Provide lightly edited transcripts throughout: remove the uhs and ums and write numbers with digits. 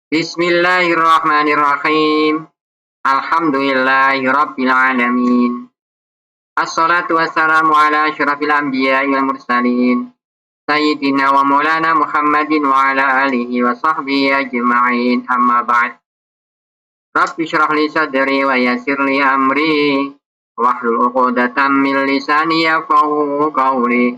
Bismillahirrahmanirrahim. Alhamdulillahirabbil alamin. Assalatu wassalamu ala asyrafil anbiya'i wal mursalin. Sayyidina wa maulana Muhammadin wa ala alihi wa sahbihi ajma'in. Amma ba'd. Rabbi syrah li sadri wa yassir li amri. Wahlul 'uqdatam min lisani yafqahu qawli.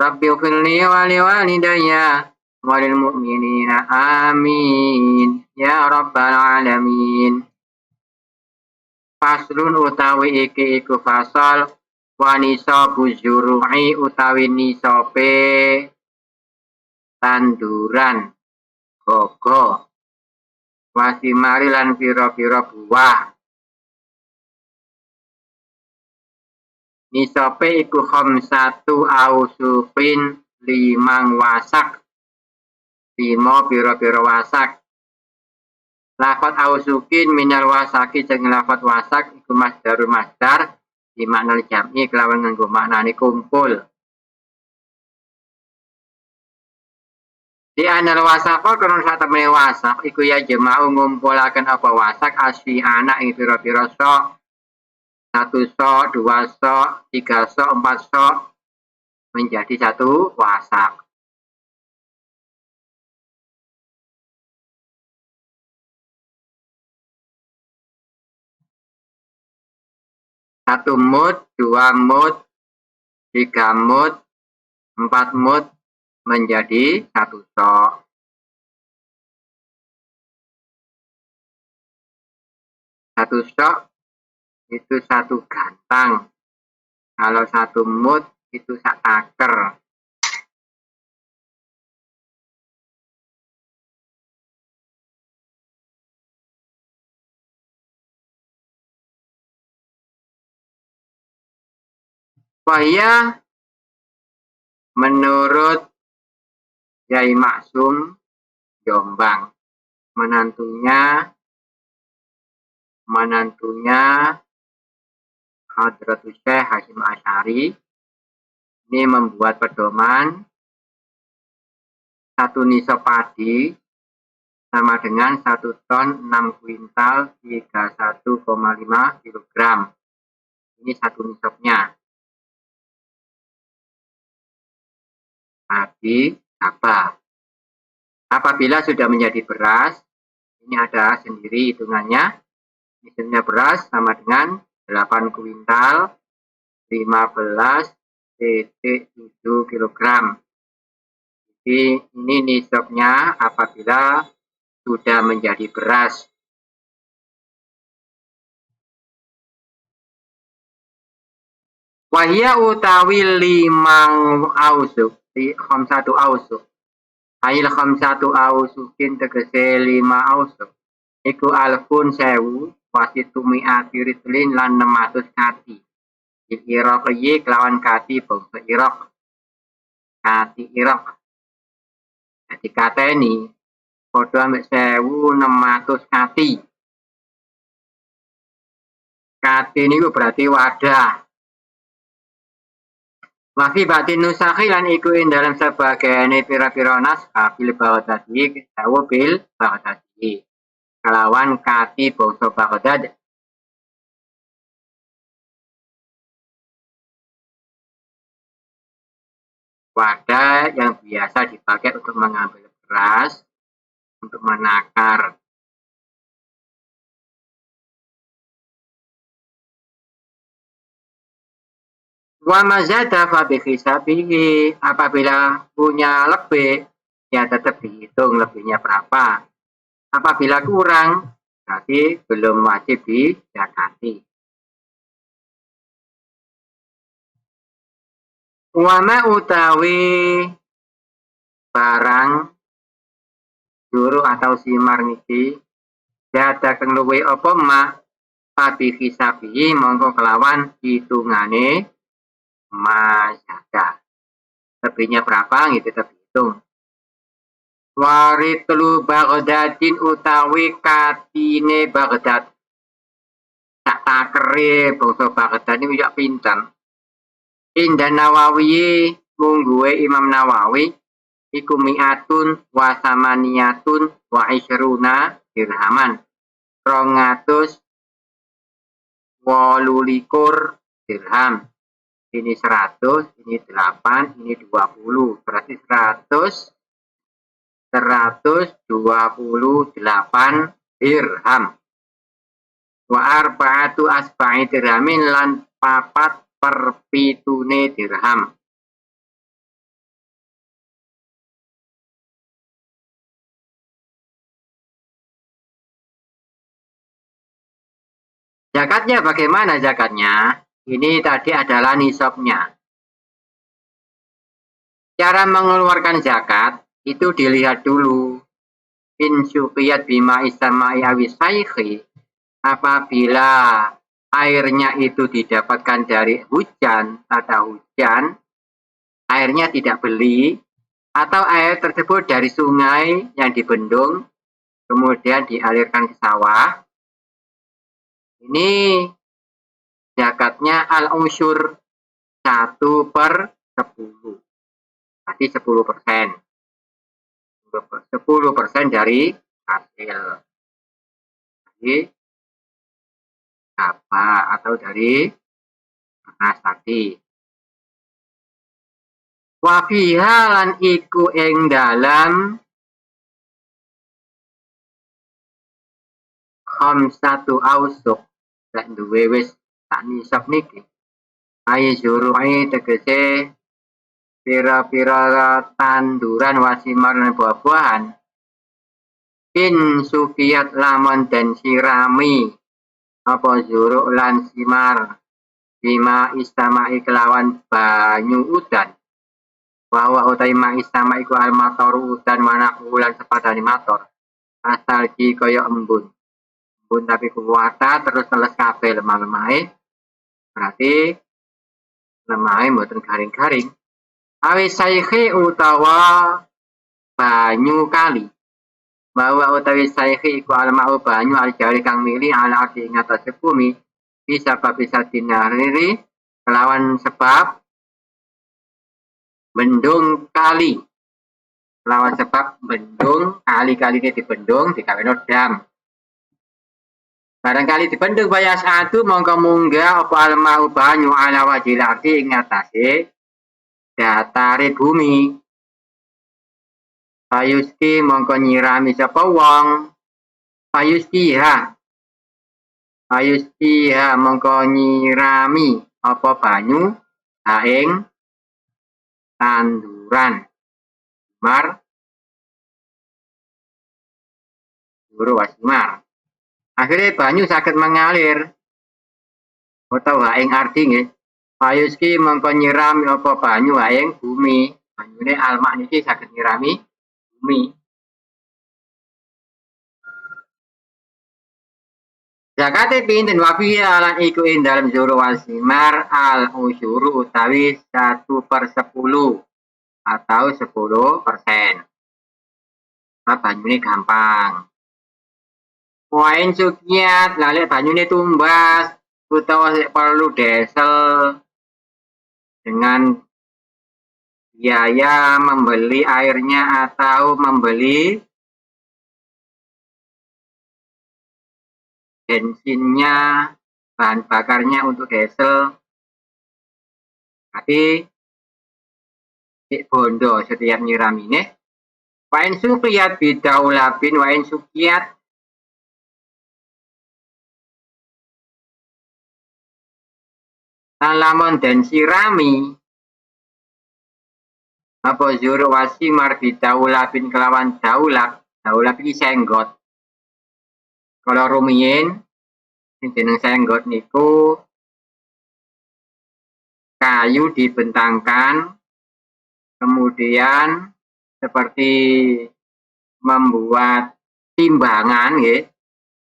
Rabbi ighfirli wa li walidayya walil mu'minina amin ya rabbal alamin. Faslun utawi iki iku fasal wanisa buzuruhi utawi nisope tanduran gogo wasimari lan pira-pira buah. Nisope iku khamsatu ausufin 5 wasak. 5 pira-pira wasak. Lafat ausukin minal wasaki jeung lafat wasak iku masdarul masdar di makna jam'i kelawan nganggo maknane kumpul. Di anal wasaka karena satemene wasak iku ya jema'u ngumpulaken apa wasak asfi anak ing pira-pira sok. 1 sok, 2 sok, 3 sok, 4 sok menjadi 1 wasak. Satu mut, 2 mut, 3 mut, 4 mut menjadi 1 sok. Satu sok itu 1 gantang. Kalau 1 mut itu 1 taker. Wahya menurut Yai Maksum Jombang, menantunya Hadratus Syekh Hasyim Asy'ari ini membuat pedoman 1 nisab padi sama dengan 1 ton 6 kuintal 31,5 kilogram. Ini 1 nisabnya. Padi apa? Apabila sudah menjadi beras, ini ada sendiri hitungannya. Misalnya beras sama dengan 8 kuintal 15,7 kilogram. Jadi ini nisabnya apabila sudah menjadi beras. Wahya utawi 5 ausuk, 1 ausuk. Ail 1 ausukin tegese 5 ausuk. Iku alfun 1000 wasitumi atiritlin lan 600 kati. Iraq ye kelawan kati bangsa Irak. Kati Irak. Jadi kateni padha ambek 1600 kati. Kati niku berarti wadah. Wafi batin nusakhi lan iku ing dalam sebagaiane pira-pira naskah bil Baghdadi ketawa bil Baghdadi. Kelawan kati bangsa Baghdad. Wadah yang biasa dipakai untuk mengambil beras, untuk menakar. Wa mazada fa bi hisabihi, apabila punya lebih ya tetap dihitung lebihnya berapa. Apabila kurang berarti belum wajib dizakati. Wa ma utawi barang juru atau simar niki dadakan luwe apa ma pabi hisabihi mongko kelawan hitungane mazada. Lebihnya berapa gitu tetap hitung. Waritlu Baghdadin utawi katine Baghdad. Tak takere bangsa Baghdad ini yak pinten. Indah Nawawi mungguwe Imam Nawawi iku mi'atun wa samaniyatun wa isyruna dirhaman. 228 dirham. Ini 100, ini 8, ini 20. Berarti 128 dirham. Wa arba'atu asba'i dirhamin lan 4/7 dirham. Zakatnya bagaimana zakatnya? Ini tadi adalah nisabnya. Cara mengeluarkan zakat itu dilihat dulu. In syuqiyat bima istamai awis saykhi. Apabila airnya itu didapatkan dari hujan, atau hujan, airnya tidak beli, atau air tersebut dari sungai yang dibendung, kemudian dialirkan ke sawah. Ini zakatnya al-usyur 1/10. Berarti 10%. 10% dari hasil. Jadi apa atau dari beras tadi. Wa fiha lan iku ing dalam khamsatu ausuk lek duwe wis tak nisab niki. Ai zuru'i tegese pira-pira tanduran wasimar dan buah-buahan. In sukiyat lamun dan sirami apa zuru' lan simar bima istamai kelawan banyu udan. Bahwa utai ma istama iku al matoru udan mana ulan sepadani mator. Asal ki kaya embun. Embun tapi kuwata terus teles kabeh lemah-lemahe. Berarti lemahe mboten garing-garing. Awis saykhi utawa banyu kali. Bahwa utawi saykhi iku alma'u banyu al-jari kang mili ala arti ing atase bumi bisa bisa dinariri kelawan sebab bendung kali. Kelawan sebab bendung kali-kali ini dibendung dikaweno dam. Barangkali dibendung baya satu mongko munggah apa alma'u banyu ala wajil arti ing atase datare bumi. Payuski mongko nyirami sapa wong. Payuskiha mongko nyirami apa banyu haing tanduran mar guru wasimar. Akhirnya banyu saged mengalir utawa haing arti nggih. Payuski mongko nyirami apa banyu haing bumi. Banyune alma niki saged nyirami bumi. Zakate pinten wafiya lan iku ing dalem zuru wasimar al usyuru utawi 1/10 atau 10%. Nah, banyune gampang. Wain sukiat lalek banyune tumbas utawa perlu desel dengan biaya membeli airnya atau membeli bensinnya, bahan bakarnya untuk diesel. Tapi bondo setiap nyiramine. Wain sukiyat bidaulabin wain sukiyat lamun dan sirami apa zuru wasimar bidaulabin kelawan daulab. Daulab iki senggot. Kalau rumiyin jeneng senggot niku kayu dibentangkan, kemudian seperti membuat timbangan, ya.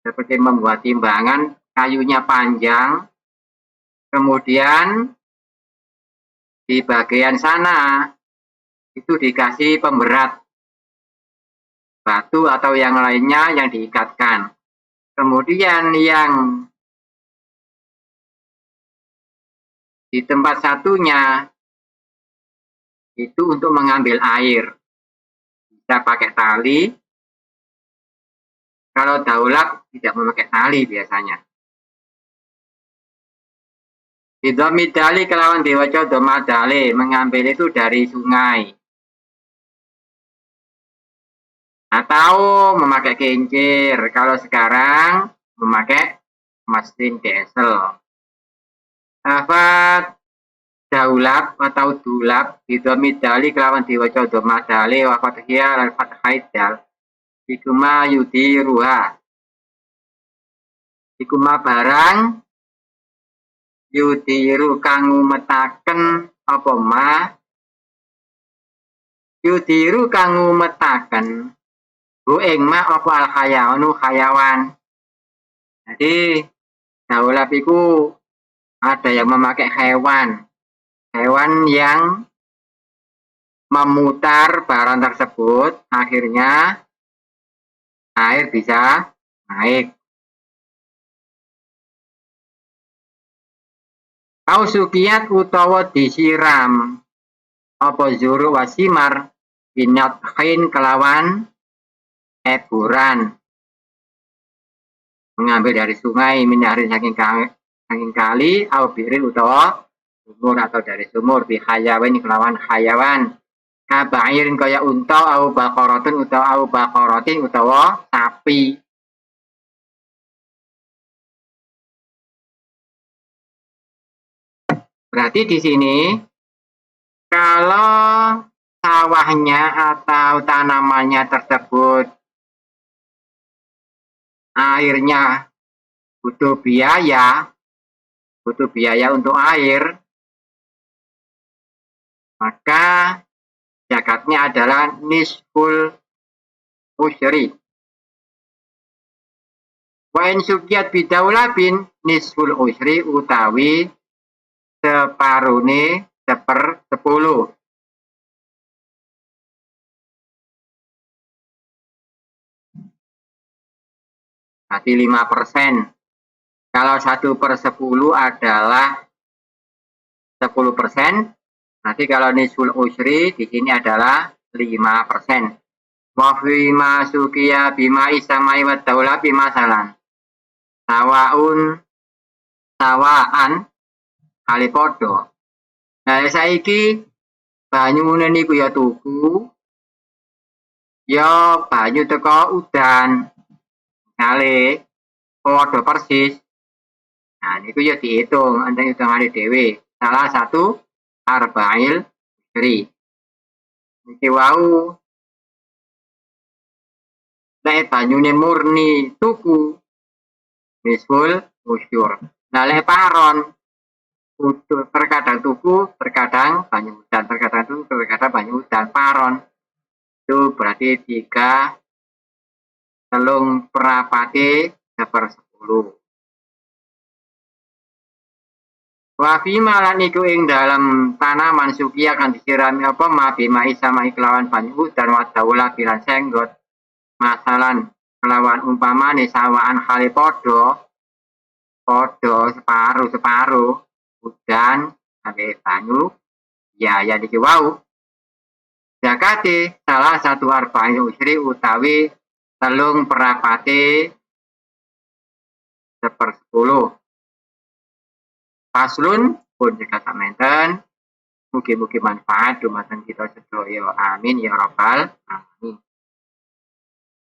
Seperti membuat timbangan, kayunya panjang, kemudian di bagian sana itu dikasih pemberat batu atau yang lainnya yang diikatkan. Kemudian yang di tempat satunya itu untuk mengambil air. bisa pakai tali. Kalau daulat tidak memakai tali biasanya. Bidomid dali kelawan diwaca doma dali, mengambil itu dari sungai. Atau memakai kincir. Kalau sekarang memakai mesin diesel. Lafaz daulat atau dulap bidomid dali kelawan diwaca doma dali wa fathiyah lan fathai dal. Ikuma yudiruha. Ikuma barang yudiru kang ngumetaken apa ma yudiru kang ngumetaken hu ing ma apa al hayawanu hayawan. Jadi daulab itu ada yang memakai hewan yang memutar barang tersebut, akhirnya air bisa naik. Kau sukiyat utawa disiram apa zuru wasimar binathin kelawan eburan, mengambil dari sungai minari saking kali au birin utawa sumur atau dari sumur bihayawan kelawan hayawan kabairin kaya unta au baqaratin utawa sapi. Berarti di sini kalau sawahnya atau tanamannya tersebut airnya butuh biaya untuk air, maka zakatnya adalah nisful usyri. Wa in sukiyat bidaulabin nisful usyri utawi separune 1/10. Berarti 5%. Kalau 1/10 adalah 10%, nanti kalau nisful usyri di sini adalah 5%. Wa fi ma sukiya bima isamai wa daulabi masalan. Sawaan kali podo. Nah, saiki banyune niku ya tuku ya banyu teko udan. Kali podo persis. Nah, niku ya dihitung, enten hitungane dhewe. Salah satu arba'il usyri. Niki wau lek banyune murni tuku nisful usyur. Nah, lek paron terkadang tuku, terkadang banyu udan, terkadang tuku, terkadang banyu udan, paron. Itu berarti 3/4 1/10. Wa fi malan iku ing dalam tanaman suki akan disirami apa ma bima sama kelawan banyu udan wa daula bilan senggot. Masalan kelawan umpamane sawaan kali podo separuh udan sampai banyu ya niki wau zakate salah satu arba'in usyri utawi 3/4 1/10. Faslun pun jika samenten mugi-mugi manfaat dumateng kita sedaya amin ya rabbal alamin.